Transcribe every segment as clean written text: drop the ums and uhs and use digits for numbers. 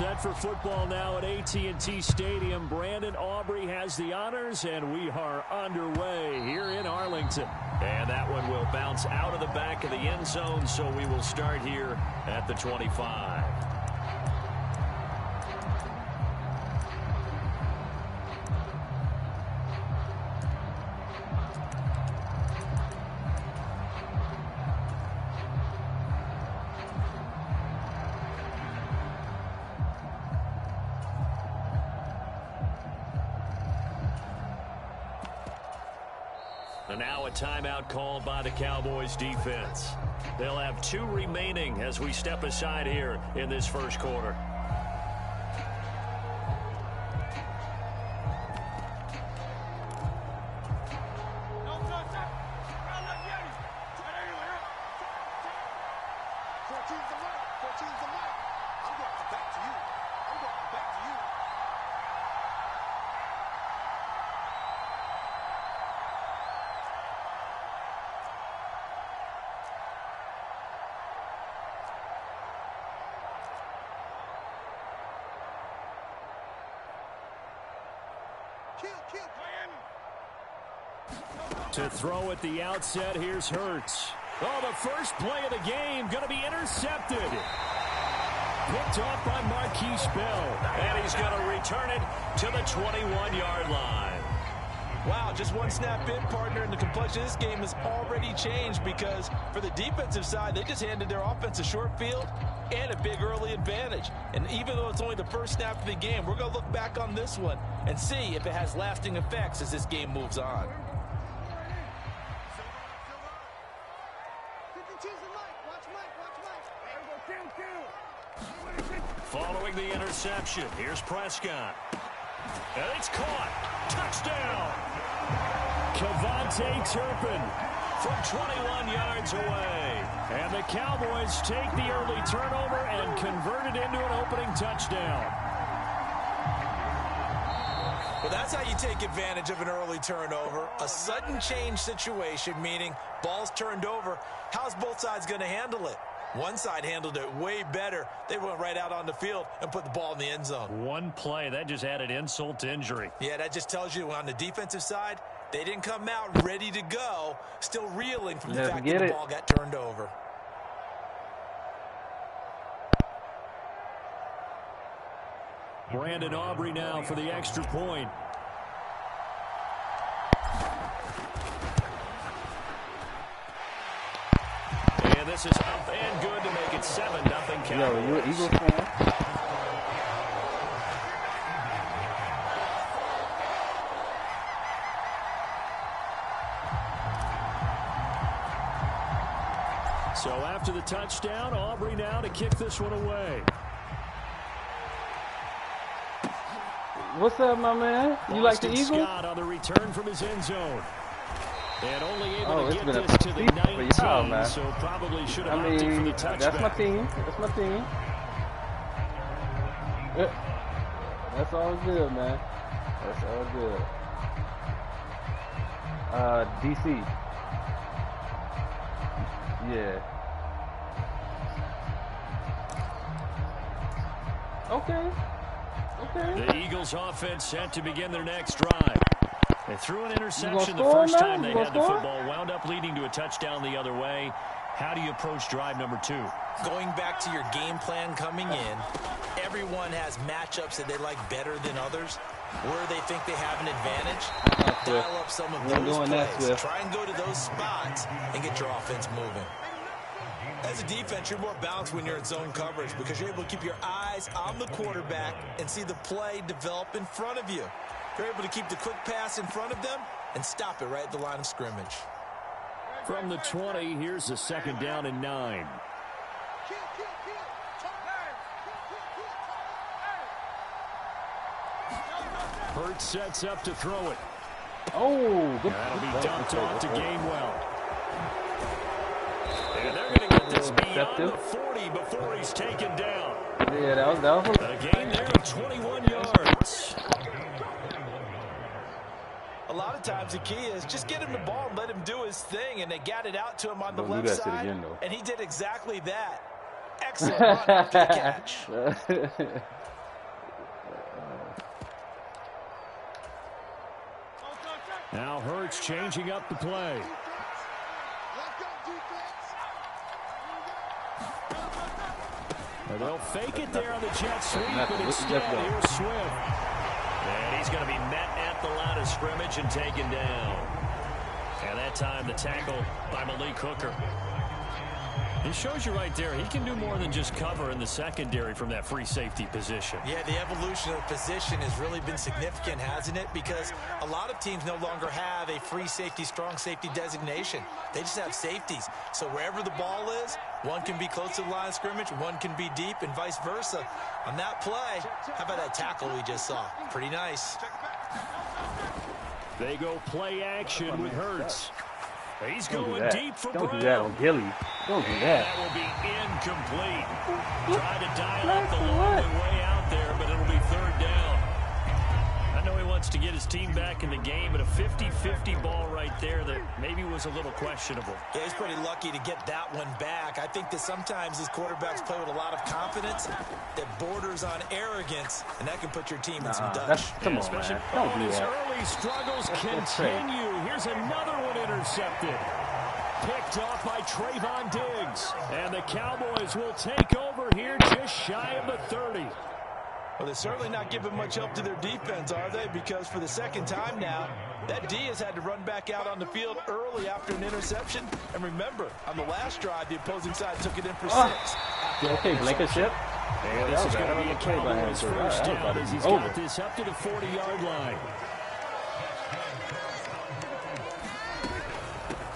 set for football now at AT&T Stadium. Brandon Aubrey has the honors, and we are underway here in Arlington. And that one will bounce out of the back of the end zone, so we will start here at the 25. And now a timeout called by the Cowboys defense. They'll have 2 remaining as we step aside here in this first quarter. To throw at the outset, here's Hurts. Oh, the first play of the game going to be intercepted. Picked off by Marquise Bell. And he's going to return it to the 21-yard line. Wow, just one snap in, partner, and the complexion of this game has already changed because for the defensive side, they just handed their offense a short field and a big early advantage. And even though it's only the first snap of the game, we're going to look back on this one and see if it has lasting effects as this game moves on. Following the interception, here's Prescott. And it's caught. Touchdown. Kevontae Turpin from 21 yards away. And the Cowboys take the early turnover and convert it into an opening touchdown. Well, that's how you take advantage of an early turnover. A sudden change situation, meaning ball's turned over. How's both sides going to handle it? One side handled it way better. They went right out on the field and put the ball in the end zone. One play, that just added insult to injury. Yeah, that just tells you on the defensive side, they didn't come out ready to go, still reeling from the fact that the ball got turned over. Brandon Aubrey now for the extra point. And this is up and good to make it 7-0 Cowboys. Yo, you an Eagles fan? So after the touchdown, Aubrey now to kick this one away. What's up, my man? You like the Eagles? Scott on the return from his end zone. And only able to get this to the 19, so probably should have opted for the touchback. That's my team. That's my team. That's all good, man. That's all good. DC. Yeah. Okay. Okay. The Eagles offense set to begin their next drive. They threw an interception the first time they had the football, wound up leading to a touchdown the other way. How do you approach drive number 2? Going back to your game plan coming in, everyone has matchups that they like better than others. Where they think they have an advantage, dial up some of those plays. Try and go to those spots and get your offense moving. As a defense, you're more balanced when you're in zone coverage because you're able to keep your eyes on the quarterback and see the play develop in front of you. You're able to keep the quick pass in front of them and stop it right at the line of scrimmage. From the 20, here's a 2nd down and 9. Hurts sets up to throw it. Oh, good. That'll be dumped off to Gainwell. And they're going to get this beyond the 40 before he's taken down. Yeah, that was a gain there of 21 yards. A lot of times the key is just get him the ball and let him do his thing, and they got it out to him on the left side, and he did exactly that. Excellent run after the catch. Now Hurts changing up the play. They'll fake it there on the jet sweep, but instead here's Swift. And he's going to be met at the line of scrimmage and taken down. And that time the tackle by Malik Hooker. It shows you right there, he can do more than just cover in the secondary from that free safety position. Yeah, the evolution of the position has really been significant, hasn't it? Because a lot of teams no longer have a free safety, strong safety designation. They just have safeties. So wherever the ball is, one can be close to the line of scrimmage, one can be deep, and vice versa. On that play, how about that tackle we just saw? Pretty nice. They go play action with Hurts. He's going deep for Brown. Don't do that on Gilly. Don't do that. That will be incomplete. Try to dial up the long way out there, but it'll be third down. I know he wants to get his team back in the game, but a 50-50 ball right there that maybe was a little questionable. Yeah, he's pretty lucky to get that one back. I think that sometimes his quarterbacks play with a lot of confidence that borders on arrogance, and that can put your team in some dutch. Come on, man. Don't do that. Early struggles continue. Here's another one intercepted. Picked off by Trayvon Diggs. And the Cowboys will take over here just shy of the 30. Well, they're certainly not giving much help to their defense, are they? Because for the second time now, that D has had to run back out on the field early after an interception. And remember, on the last drive, the opposing side took it in for 6. Okay, Blankenship. And this is going to be a Cowboys first down as he's got this up to the 40-yard line.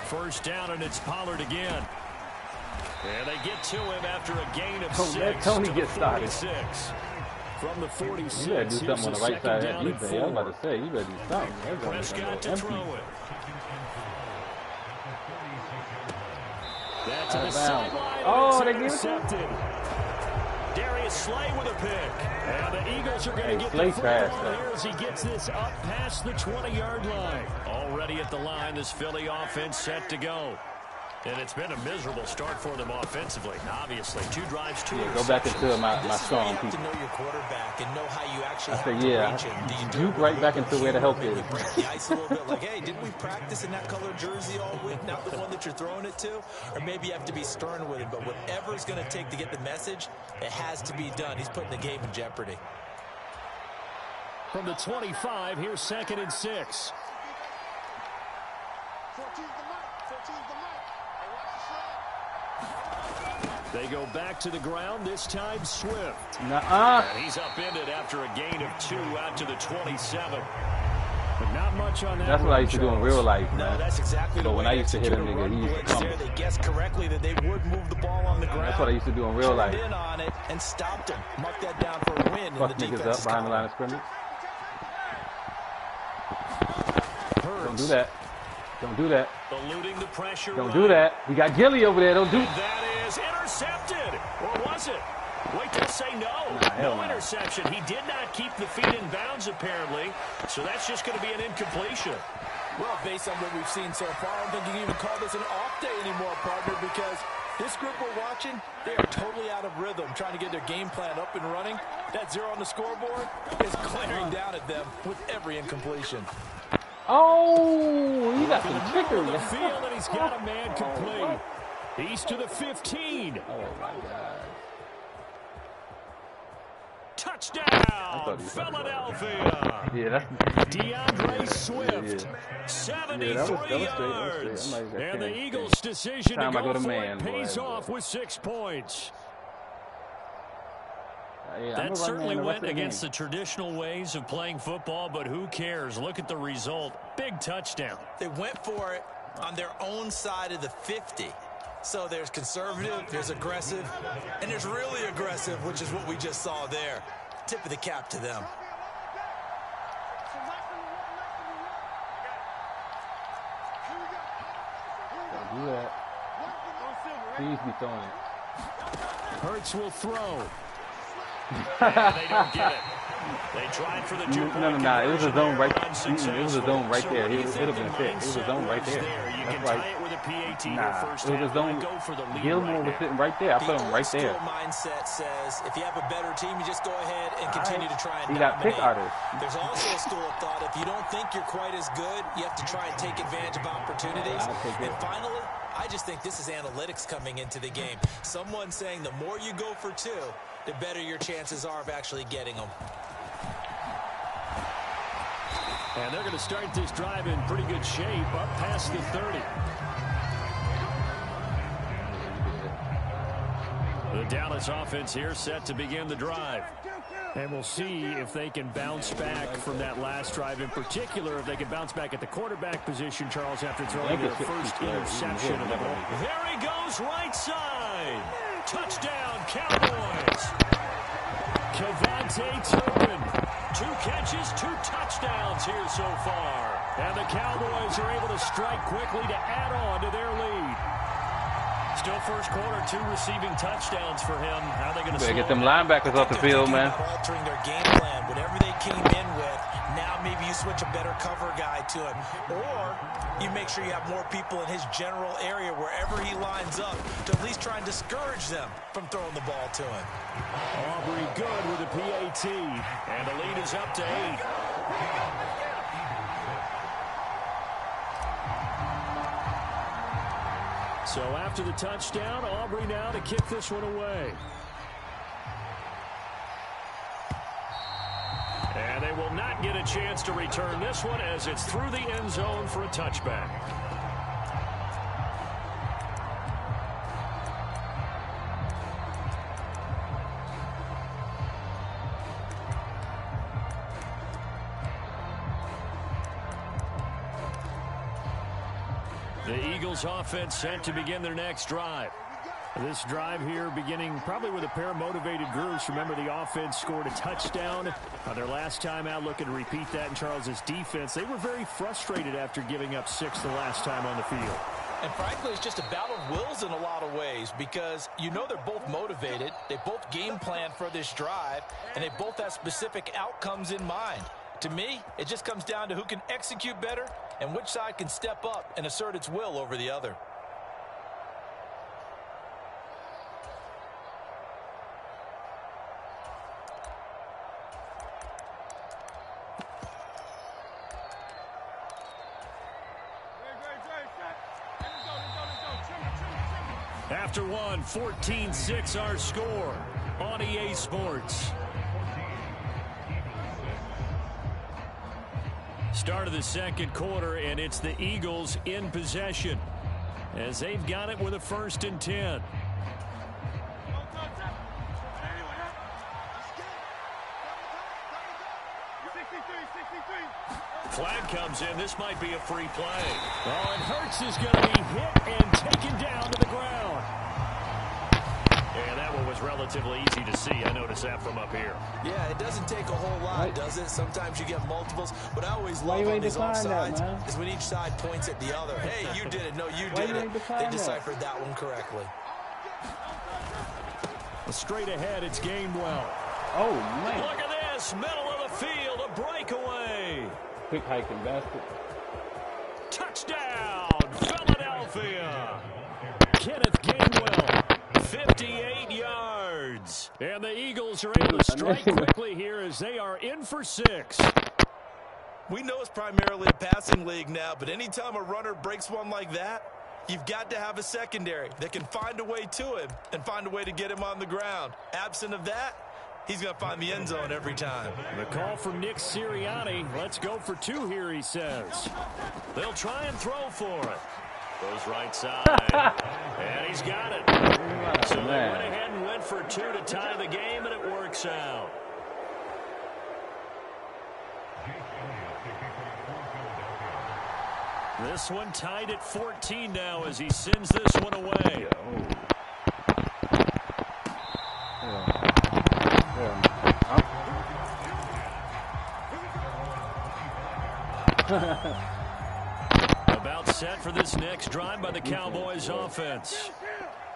First down, and it's Pollard again. And they get to him after a gain of 6 let Tony get started. From the 46, you better do something on the right side of that defense. I was about to say, you better do something. Prescott to throw it. That's to the sideline. Oh, they intercepted. Darius Slay with a pick. And the Eagles are going to get the football here as he gets this up past the 20-yard line. Already at the line, this Philly offense set to go. And it's been a miserable start for them offensively. Obviously, 2 drives, 2 interceptions. Go back into my strong piece. You have to know your quarterback and know how you actually have to reach him. Juke right back into where the help is. Break the ice a little bit. Like, hey, didn't we practice in that colored jersey all week? Not the one that you're throwing it to? Or maybe you have to be stern with him. But whatever it's going to take to get the message, it has to be done. He's putting the game in jeopardy. From the 25, here's 2nd and 6. They go back to the ground, this time Swift. And he's upended after a gain of 2 out to the 27. But not much on that. That's what I used to do in real life, man. No, that's exactly so when I used to hit a nigga, he used to come. They guessed correctly that they would move the ball on the ground. That's what I used to do in real life. Turned in on it and stopped him. Mark that down for a win. Fuck niggas up behind the line of scrimmage. Don't do that. Don't do that. Eluding the pressure. Don't do that. We got Gilly over there. Don't do. That is intercepted. Or was it? Wait, they'll say no. No interception. He did not keep the feet in bounds, apparently. So that's just going to be an incompletion. Well, based on what we've seen so far, I don't think you can even call this an off day anymore, partner, because this group we're watching, they are totally out of rhythm, trying to get their game plan up and running. That 0 on the scoreboard is glaring down at them with every incompletion. Oh, he got some trickery. The field, and he's got a man complete. He's to the 15. Oh, my God. Touchdown, Philadelphia. Yeah, that's DeAndre Swift, 73 yards. And the Eagles' decision to go for it pays off with 6 points. That certainly went against the traditional ways of playing football, but who cares? Look at the result. Big touchdown. They went for it on their own side of the 50. So there's conservative, there's aggressive, and there's really aggressive, which is what we just saw there. Tip of the cap to them. Don't do that. Please be throwing it. Hurts will throw. And they don't get it. They tried for the 2-point No. It was a zone right. It was a zone right there. It would have been fit. It was a zone right there. That's right. It was a zone. Gilmore was sitting right there. I put him right there. The mindset says if you have a better team, you just go ahead and continue to try and dominate. He got pick artists. There's also a school of thought, if you don't think you're quite as good, you have to try and take advantage of opportunities. And finally, I just think this is analytics coming into the game. Someone saying the more you go for two, the better your chances are of actually getting them. And they're going to start this drive in pretty good shape, up past the 30. The Dallas offense here set to begin the drive. And we'll see if they can bounce back from that last drive. In particular, if they can bounce back at the quarterback position, Charles, after throwing their first interception of the ball. There he goes, right side. Touchdown, Cowboys. Kevontae Turpin. 2 catches, 2 touchdowns here so far. And the Cowboys are able to strike quickly to add on to their lead. Still first quarter, 2 receiving touchdowns for him. How are they going to get them linebackers off the field, man? Altering their game plan. Whatever they came in with, now maybe you switch a better cover guy to him. Or you make sure you have more people in his general area wherever he lines up to at least try and discourage them from throwing the ball to him. Aubrey good with a PAT. And the lead is up to 8. So after the touchdown, Aubrey now to kick this one away. And they will not get a chance to return this one as it's through the end zone for a touchback. The Eagles offense set to begin their next drive. This drive here beginning probably with a pair of motivated groups. Remember, the offense scored a touchdown on their last time out. Looking to repeat that in Charles's defense. They were very frustrated after giving up 6 the last time on the field. And frankly, it's just a battle of wills in a lot of ways because you know they're both motivated. They both game plan for this drive, and they both have specific outcomes in mind. To me, it just comes down to who can execute better and which side can step up and assert its will over the other. After one, 14-6 our score on EA Sports. Start of the second quarter, and it's the Eagles in possession as they've got it with a 1st and 10. Flag comes in. This might be a free play. Oh, and Hurts is going to be hit and taken down to the ground. And that one was relatively easy to see. I noticed that from up here. Yeah, it doesn't take a whole lot, does it? Sometimes you get multiples. What I always love on these offsides is when each side points at the other. Hey, you did it. No, you did it. They deciphered that one correctly. Straight ahead, it's Gainwell. Oh, man. Look at this. Middle of the field, a breakaway. Quick hiking basket. Touchdown, Philadelphia. Kenneth Gainwell, 58 yards. And the Eagles are able to strike quickly here as they are in for 6. We know it's primarily a passing league now, but anytime a runner breaks one like that, you've got to have a secondary that can find a way to him and find a way to get him on the ground. Absent of that, he's going to find the end zone every time. The call from Nick Sirianni. Let's go for 2 here, he says. They'll try and throw for it. Goes right side. And he's got it. So they went ahead and went for 2 to tie the game, and it works out. This one tied at 14 now as he sends this one away. About set for this next drive by the Cowboys offense.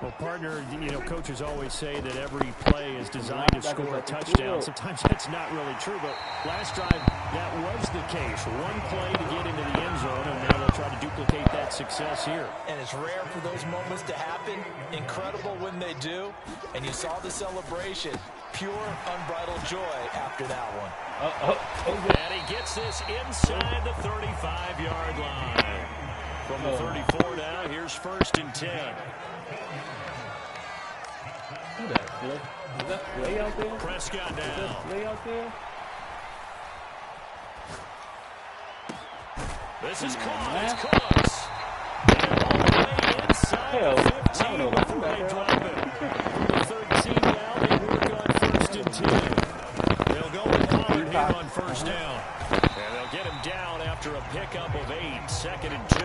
Well, partner, you know, coaches always say that every play is designed to score a touchdown. Sometimes that's not really true, but last drive, that was the case. One play to get into the end zone, and now they'll try to duplicate that success here. And it's rare for those moments to happen. Incredible when they do. And you saw the celebration. Pure, unbridled joy after that one. And he gets this inside the 35-yard line. From the 34 now, here's 1st and 10. Is that play out there? Prescott now. Is that play out there? This is caught. It's close. And all the way inside the 15 before they drop it. From the 13 now, they work on 1st and 10. They'll go with Pollard here on 1st down. And they'll get him down after a pickup of 8. 2nd and 2.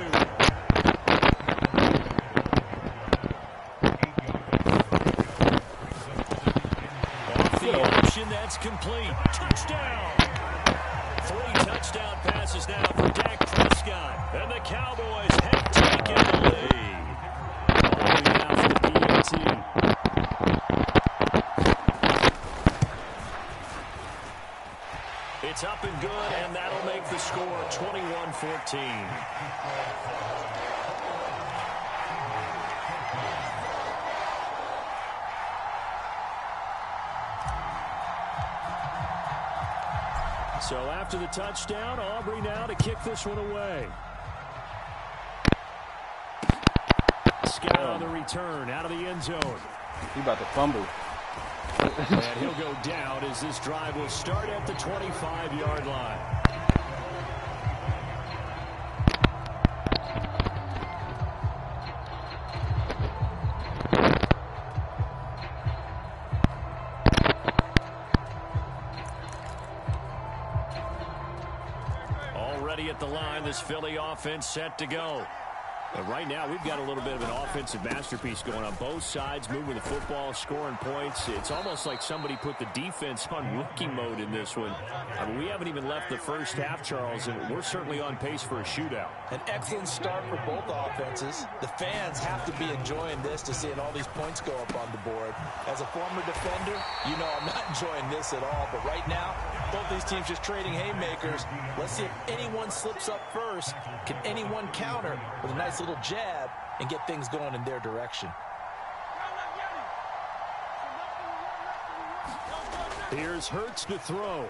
That's complete. Touchdown. 3 touchdown passes now for Dak Prescott. And the Cowboys have taken the lead. All the way out for the PAT. It's up and good, and that'll make the score 21-14. So after the touchdown, Aubrey now to kick this one away. Scott on the return out of the end zone. He about to fumble. And he'll go down as this drive will start at the 25-yard line. At the line, this Philly offense set to go. But right now, we've got a little bit of an offensive masterpiece going on both sides, moving the football, scoring points. It's almost like somebody put the defense on rookie mode in this one. I mean, we haven't even left the first half, Charles, and we're certainly on pace for a shootout. An excellent start for both offenses. The fans have to be enjoying this to seeing all these points go up on the board. As a former defender, you know I'm not enjoying this at all. But right now, both these teams just trading haymakers. Let's see if anyone slips up first. Can anyone counter with a nice little jab and get things going in their direction? Here's Hurts to throw.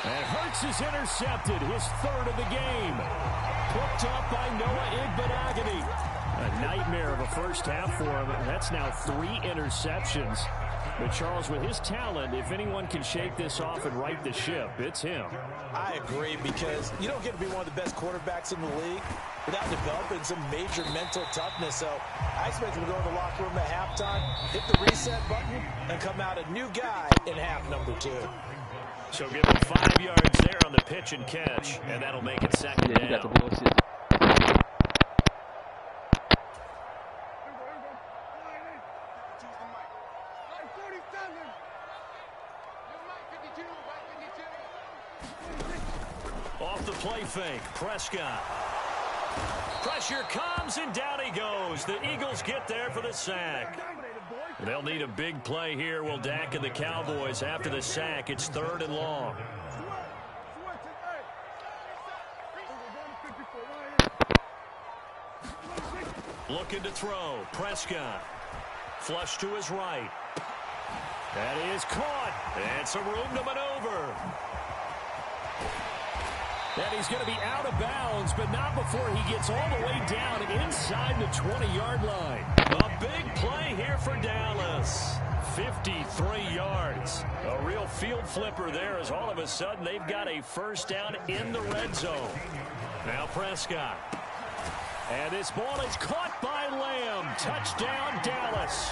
And Hurts is intercepted, his 3rd of the game. Picked up by Noah Igbenogany. A nightmare of a first half for him. That's now 3 interceptions. But Charles, with his talent, if anyone can shake this off and right the ship, it's him. I agree, because you don't get to be one of the best quarterbacks in the league without developing some major mental toughness. So I expect him to go to the locker room at halftime, hit the reset button, and come out a new guy in half number 2. So give him 5 yards there on the pitch and catch, and that'll make it 2nd down. You got the bullshit. Off the play fake, Prescott. Pressure comes, and down he goes. The Eagles get there for the sack. They'll need a big play here. Will Dak and the Cowboys after the sack. It's 3rd and long. Looking to throw. Prescott. Flush to his right. That is caught. And some room to maneuver. And he's going to be out of bounds, but not before he gets all the way down inside the 20-yard line. A big play here for Dallas. 53 yards. A real field flipper there, as all of a sudden they've got a first down in the red zone. Now Prescott. And this ball is caught by Lamb. Touchdown, Dallas.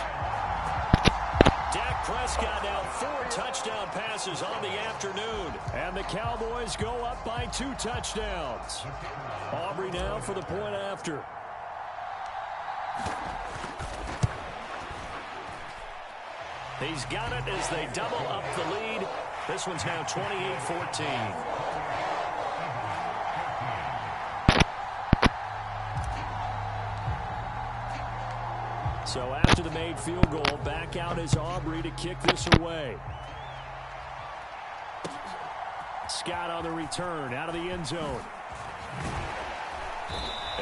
Dak Prescott now 4 touchdown passes on the afternoon. And the Cowboys go up by 2 touchdowns. Aubrey now for the point after. He's got it as they double up the lead. This one's now 28-14. So after the made field goal, back out is Aubrey to kick this away. Scott on the return, out of the end zone.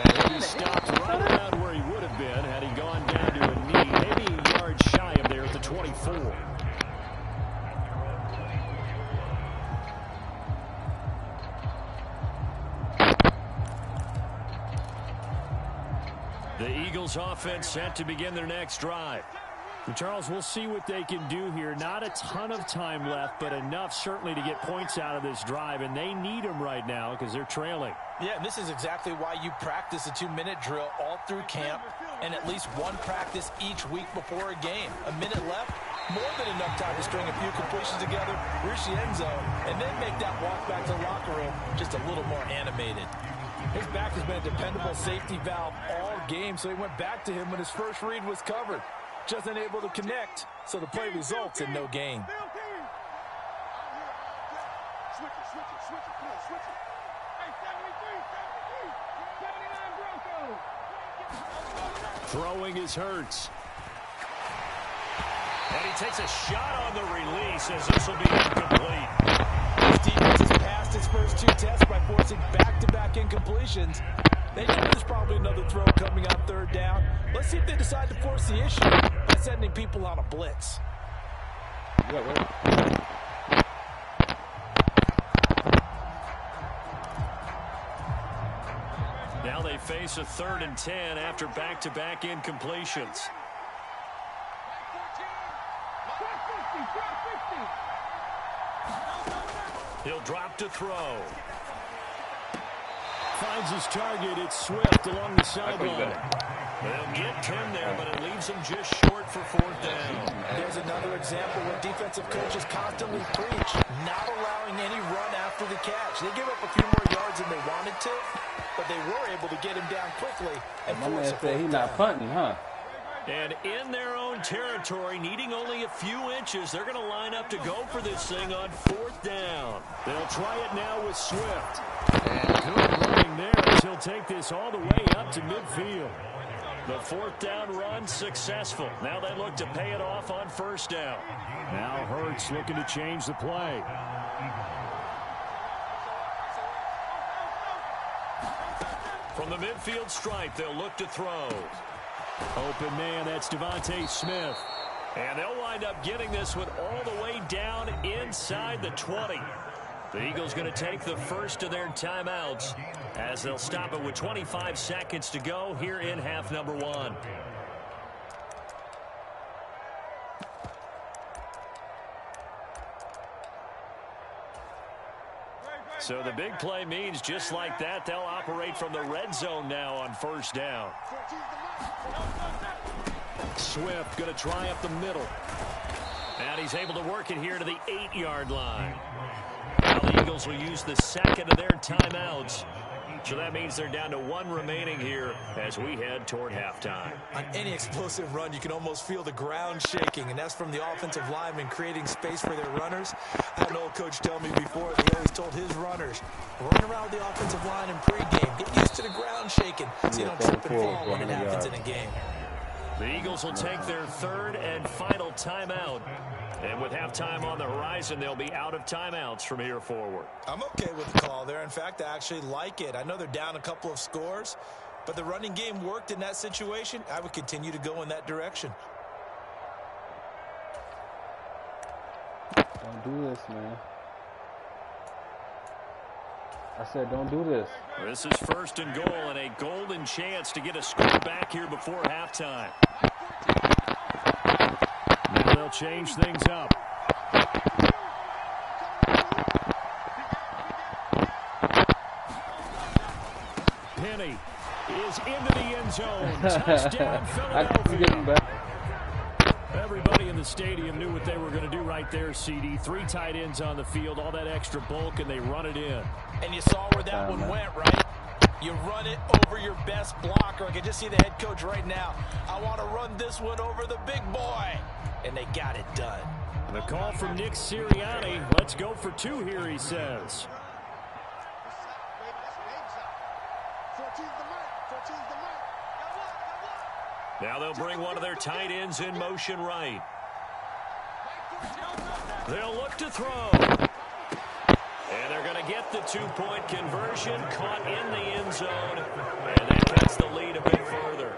And he stopped right around where he would have been had he gone down to a knee, maybe a yard shy of there at the 24. The Eagles offense set to begin their next drive. And Charles, we'll see what they can do here. Not a ton of time left, but enough certainly to get points out of this drive, and they need them right now because they're trailing. Yeah, this is exactly why you practice a 2-minute drill all through camp and at least one practice each week before a game. A minute left, more than enough time to string a few completions together, reach the end zone, and then make that walk back to the locker room just a little more animated. His back has been a dependable safety valve all game, so he went back to him when his first read was covered. Just unable to connect, so the play results in no gain. Throwing is Hurts. And he takes a shot on the release as this will be incomplete. His defense has passed his first 2 tests by forcing back-to-back incompletions. They know there's probably another throw coming on 3rd down. Let's see if they decide to force the issue by sending people on a blitz. Now they face a 3rd and 10 after back-to-back incompletions. He'll drop to throw. Finds his target. It's Swift along the sideline. They'll get 10 there, but it leaves him just short for 4th down. There's another example where defensive coaches constantly preach, not allowing any run after the catch. They give up a few more yards than they wanted to, but they were able to get him down quickly. And my man said he's not punting, huh? And in their own territory, needing only a few inches, they're going to line up to go for this thing on 4th down. They'll try it now with Swift. And good running there as he'll take this all the way up to midfield. The 4th down run successful. Now they look to pay it off on 1st down. Now Hurts looking to change the play. From the midfield stripe, they'll look to throw. Open man, that's Devontae Smith. And they'll wind up getting this with all the way down inside the 20. The Eagles going to take the first of their timeouts as they'll stop it with 25 seconds to go here in half number 1. So the big play means just like that, they'll operate from the red zone now on 1st down. Swift going to try up the middle. And he's able to work it here to the 8-yard line. Now the Eagles will use the second of their timeouts. So that means they're down to 1 remaining here as we head toward halftime. On any explosive run, you can almost feel the ground shaking, and that's from the offensive linemen creating space for their runners. I had an old coach tell me before, he always told his runners, run around the offensive line in pregame. Get used to the ground shaking so you don't trip and fall when it happens in a game. The Eagles will take their 3rd and final timeout. And with halftime on the horizon, they'll be out of timeouts from here forward. I'm okay with the call there. In fact, I actually like it. I know they're down a couple of scores, but the running game worked in that situation. I would continue to go in that direction. Don't do this, man. I said don't do this. This is 1st and goal and a golden chance to get a score back here before halftime. Now they'll change things up. Penny is into the end zone. Touchdown, Philadelphia. Everybody in the stadium knew what they were going to do right there, CD. 3 tight ends on the field, all that extra bulk, and they run it in. And you saw where that one went, right? You run it over your best blocker. I can just see the head coach right now. I want to run this one over the big boy. And they got it done. The call from Nick Sirianni. Let's go for 2 here, he says. Now they'll bring one of their tight ends in motion right. They'll look to throw. And they're going to get the two-point conversion, caught in the end zone, and that cuts the lead a bit further.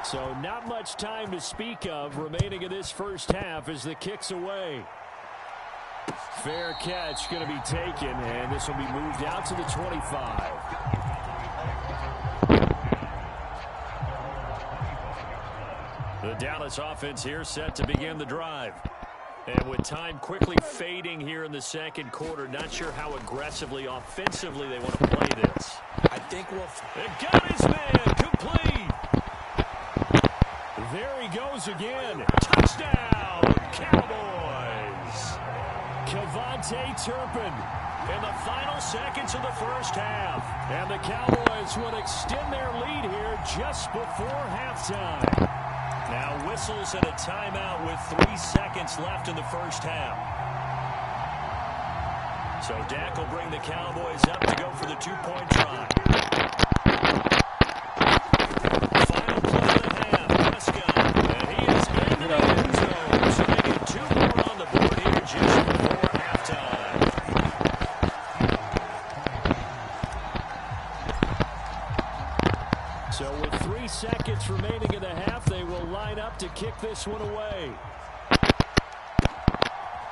So not much time to speak of remaining in this first half as the kick's away. Fair catch going to be taken, and this will be moved out to the 25. The Dallas offense here set to begin the drive. And with time quickly fading here in the second quarter, not sure how aggressively, offensively they want to play this. I think It got his man, complete. There he goes again. Touchdown, Cowboys. Kevontae Turpin in the final seconds of the first half. And the Cowboys would extend their lead here just before halftime. Now whistles and a timeout with 3 seconds left in the first half. So Dak will bring the Cowboys up to go for the two-point try. Final play of the half, Prescott. And he is in the end zone. So they get 2 more on the board here just before halftime. So with 3 seconds remaining in the half, they will line up to kick this one away.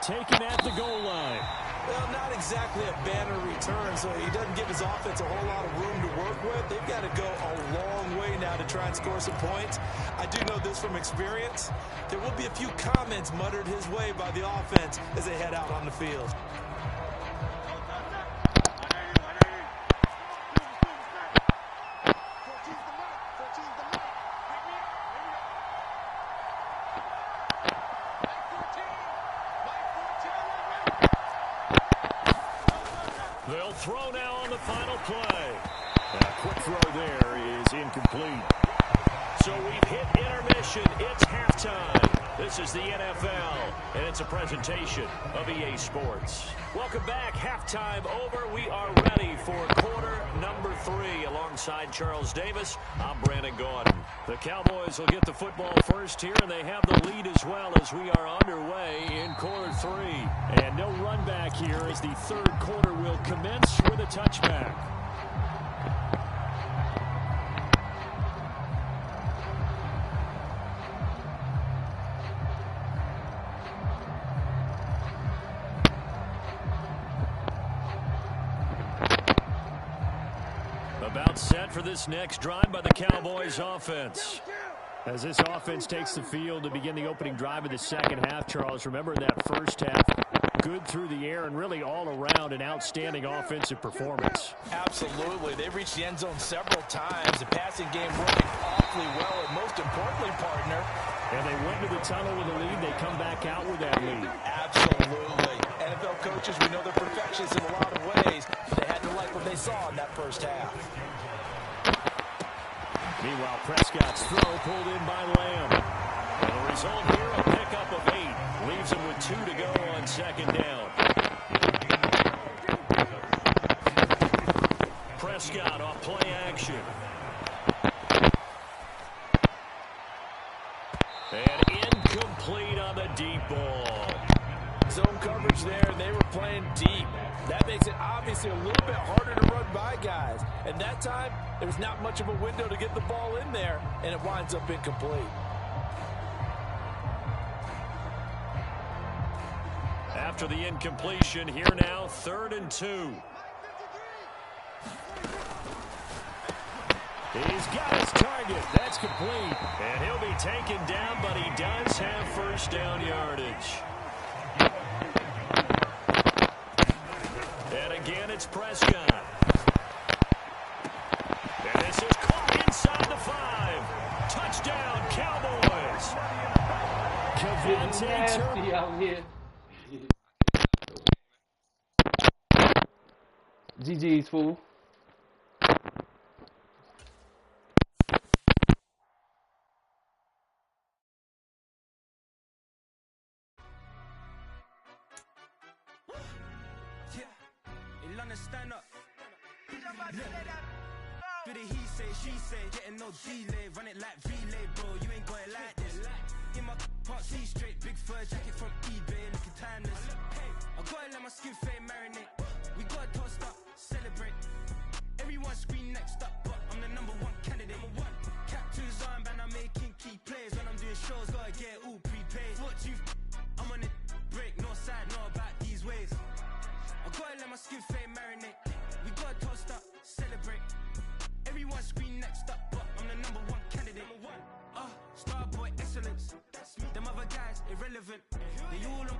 Taken at the goal line. Well, not exactly a banner return, so he doesn't give his offense a whole lot of room to work with. They've got to go a long way now to try and score some points. I do know this from experience. There will be a few comments muttered his way by the offense as they head out on the field. They'll throw now on the final play. A quick throw there is incomplete. So we've hit intermission. It's halftime. This is the NFL, and it's a presentation of EA Sports. Welcome back. Halftime over. We are ready for quarter number 3. Alongside Charles Davis, I'm Brandon Gaudin. The Cowboys will get the football first here, and they have the lead as well as we are underway in quarter 3. And no run back here as the third quarter will commence with a touchback. About set for this next drive by the Cowboys offense. As this offense takes the field to begin the opening drive of the second half, Charles, remember that first half, good through the air and really all around an outstanding offensive performance. Absolutely. They've reached the end zone several times. The passing game working awfully well, and most importantly, partner. And they went to the tunnel with a lead. They come back out with that lead. Absolutely. NFL coaches, we know they're perfectionists in a lot of ways. They had to like what they saw in that first half. Meanwhile, Prescott's throw pulled in by Lamb. And the result here, a pickup of 8. Leaves him with 2 to go on second down. Prescott off play action. And incomplete on the deep ball. Zone coverage there, and they were playing deep. That makes it obviously a little bit harder to run by guys. And that time, there's not much of a window to get the ball in there, and it winds up incomplete. After the incompletion, here now, 3rd and 2. He's got his target. That's complete. And he'll be taken down, but he does have first down yardage. And again, it's Prescott. And this is caught inside the 5. Touchdown, Cowboys. Kevontae Turpin out here. GG's, fool. Yeah, Ilana, stand up. Do the he say, she say, getting no delay, run it like relay, bro. You ain't got it like this. In my can't see straight, big fur jacket from eBay, looking timeless. I gotta let my skin fade marinate. We gotta toast up, celebrate. Everyone scream next up, but I'm the #1 candidate. Captain's armband, I'm making key plays. When I'm doing shows, gotta get it all prepaid. Fortune, I'm on it, break, no side, know about these ways. I gotta let my skin fade marinate. We gotta toast up, celebrate. Everyone scream next up, but I'm the #1 candidate. Starboy excellence. Them other guys irrelevant. They all on.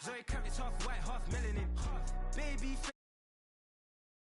Zoe Kravitz half white, half melanin. Baby.